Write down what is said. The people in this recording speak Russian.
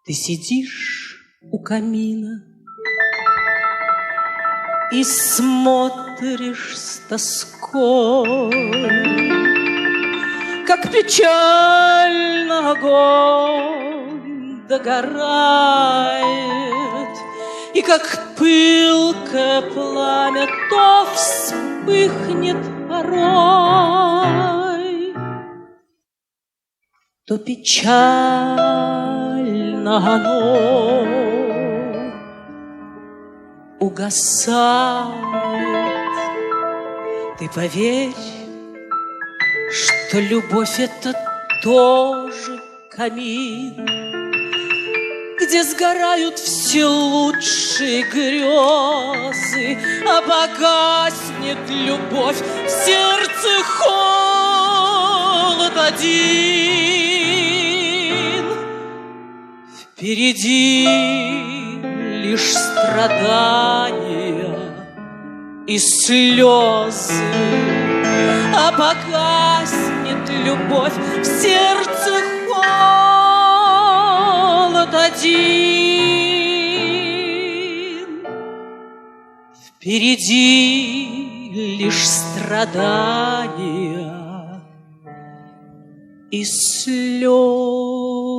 Ты сидишь у камина и смотришь с тоской, как печально огонь догорает, и как пылкое пламя то вспыхнет порой, то печально оно угасает. Ты поверь, что любовь — это тоже камин, где сгорают все лучшие грезы, а погаснет любовь, в сердце холод один. Впереди лишь страдания и слезы, а погаснет любовь, в сердце холод один. Впереди лишь страдания и слезы.